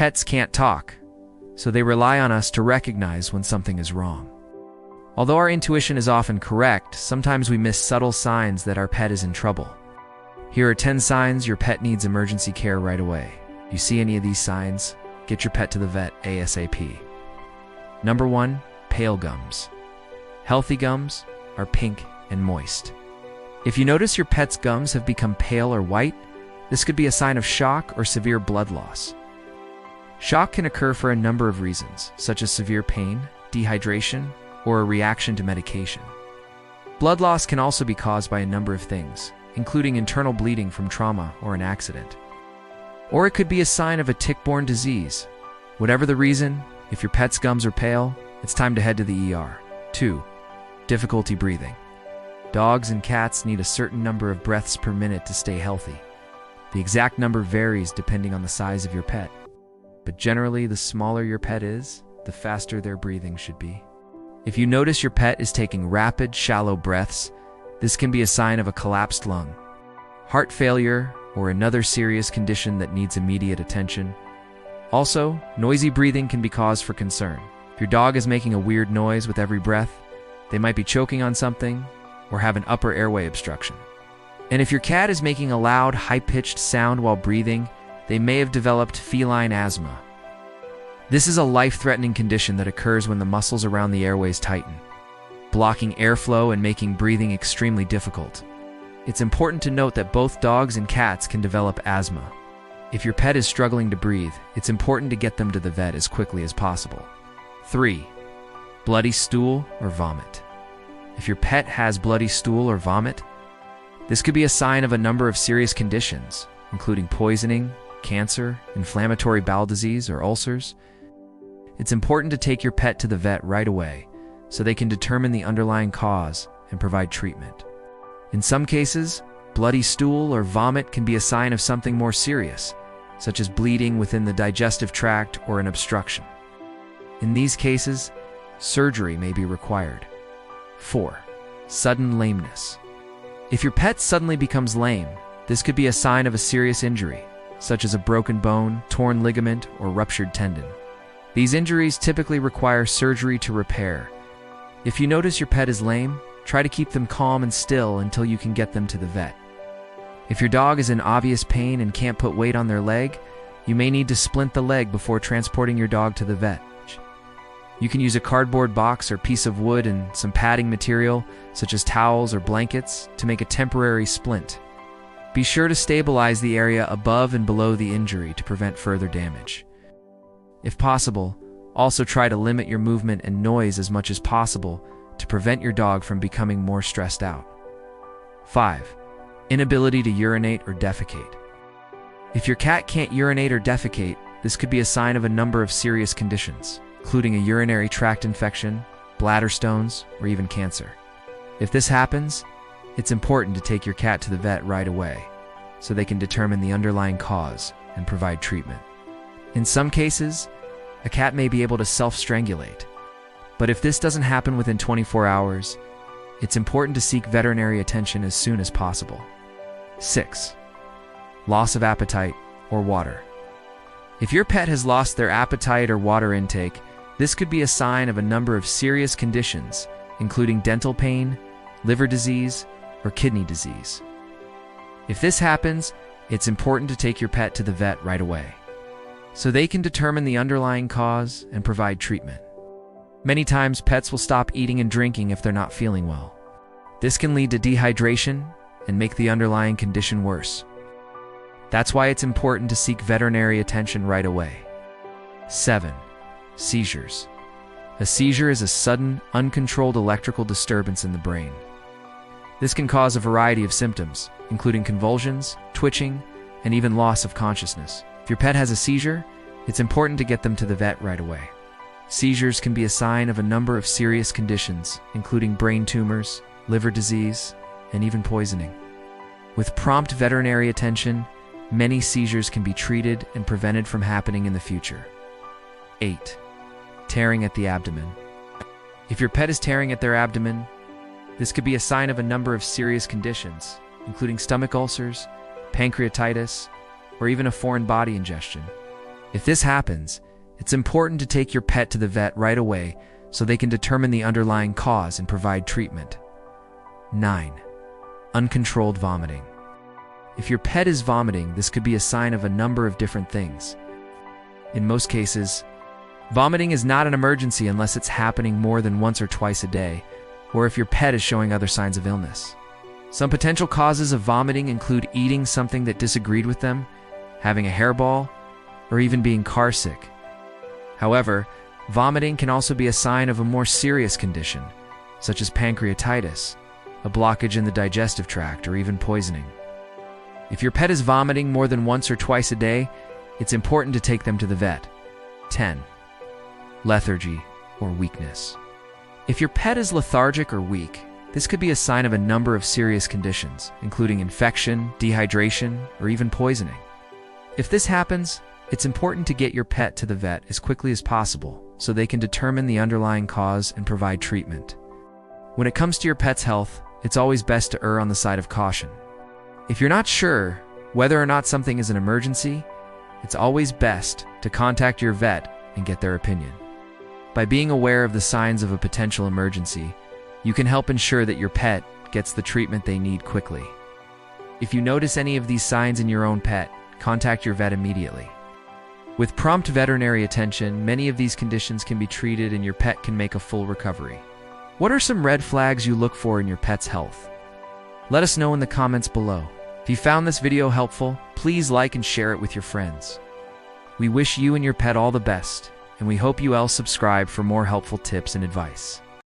Pets can't talk, so they rely on us to recognize when something is wrong. Although our intuition is often correct, sometimes we miss subtle signs that our pet is in trouble. Here are 10 signs your pet needs emergency care right away. You see any of these signs? Get your pet to the vet ASAP. Number 1, pale gums. Healthy gums are pink and moist. If you notice your pet's gums have become pale or white, this could be a sign of shock or severe blood loss. Shock can occur for a number of reasons, such as severe pain, dehydration, or a reaction to medication. Blood loss can also be caused by a number of things, including internal bleeding from trauma or an accident. Or it could be a sign of a tick-borne disease. Whatever the reason, if your pet's gums are pale, it's time to head to the ER. 2. Difficulty breathing. Dogs and cats need a certain number of breaths per minute to stay healthy. The exact number varies depending on the size of your pet, but generally the smaller your pet is, the faster their breathing should be. If you notice your pet is taking rapid, shallow breaths, this can be a sign of a collapsed lung, heart failure, or another serious condition that needs immediate attention. Also, noisy breathing can be cause for concern. If your dog is making a weird noise with every breath, they might be choking on something or have an upper airway obstruction. And if your cat is making a loud, high-pitched sound while breathing, they may have developed feline asthma. This is a life-threatening condition that occurs when the muscles around the airways tighten, blocking airflow and making breathing extremely difficult. It's important to note that both dogs and cats can develop asthma. If your pet is struggling to breathe, it's important to get them to the vet as quickly as possible. 3. Bloody stool or vomit. If your pet has bloody stool or vomit, this could be a sign of a number of serious conditions, including poisoning, cancer, inflammatory bowel disease, or ulcers. It's important to take your pet to the vet right away so they can determine the underlying cause and provide treatment. In some cases, bloody stool or vomit can be a sign of something more serious, such as bleeding within the digestive tract or an obstruction. In these cases, surgery may be required. 4. Sudden lameness. If your pet suddenly becomes lame, this could be a sign of a serious injury, such as a broken bone, torn ligament, or ruptured tendon. These injuries typically require surgery to repair. If you notice your pet is lame, try to keep them calm and still until you can get them to the vet. If your dog is in obvious pain and can't put weight on their leg, you may need to splint the leg before transporting your dog to the vet. You can use a cardboard box or piece of wood and some padding material, such as towels or blankets, to make a temporary splint. Be sure to stabilize the area above and below the injury to prevent further damage. If possible, also try to limit your movement and noise as much as possible to prevent your dog from becoming more stressed out. 5. Inability to urinate or defecate. If your cat can't urinate or defecate, this could be a sign of a number of serious conditions, including a urinary tract infection, bladder stones, or even cancer. If this happens, it's important to take your cat to the vet right away so they can determine the underlying cause and provide treatment. In some cases, a cat may be able to self-strangulate, but if this doesn't happen within 24 hours, it's important to seek veterinary attention as soon as possible. 6. Loss of appetite or water. If your pet has lost their appetite or water intake, this could be a sign of a number of serious conditions, including dental pain, liver disease, or kidney disease. If this happens, it's important to take your pet to the vet right away so they can determine the underlying cause and provide treatment. Many times, pets will stop eating and drinking if they're not feeling well. This can lead to dehydration and make the underlying condition worse. That's why it's important to seek veterinary attention right away. 7. Seizures. A seizure is a sudden, uncontrolled electrical disturbance in the brain. This can cause a variety of symptoms, including convulsions, twitching, and even loss of consciousness. If your pet has a seizure, it's important to get them to the vet right away. Seizures can be a sign of a number of serious conditions, including brain tumors, liver disease, and even poisoning. With prompt veterinary attention, many seizures can be treated and prevented from happening in the future. 8. Tearing at the abdomen. If your pet is tearing at their abdomen, this could be a sign of a number of serious conditions, including stomach ulcers, pancreatitis, or even a foreign body ingestion. If this happens, it's important to take your pet to the vet right away so they can determine the underlying cause and provide treatment. 9. Uncontrolled vomiting. If your pet is vomiting, this could be a sign of a number of different things. In most cases, vomiting is not an emergency unless it's happening more than once or twice a day, or if your pet is showing other signs of illness. Some potential causes of vomiting include eating something that disagreed with them, having a hairball, or even being carsick. However, vomiting can also be a sign of a more serious condition, such as pancreatitis, a blockage in the digestive tract, or even poisoning. If your pet is vomiting more than once or twice a day, it's important to take them to the vet. 10. Lethargy or weakness. If your pet is lethargic or weak, this could be a sign of a number of serious conditions, including infection, dehydration, or even poisoning. If this happens, it's important to get your pet to the vet as quickly as possible so they can determine the underlying cause and provide treatment. When it comes to your pet's health, it's always best to err on the side of caution. If you're not sure whether or not something is an emergency, it's always best to contact your vet and get their opinion. By being aware of the signs of a potential emergency, you can help ensure that your pet gets the treatment they need quickly. If you notice any of these signs in your own pet, contact your vet immediately. With prompt veterinary attention, many of these conditions can be treated and your pet can make a full recovery. What are some red flags you look for in your pet's health? Let us know in the comments below. If you found this video helpful, please like and share it with your friends. We wish you and your pet all the best, and we hope you all subscribe for more helpful tips and advice.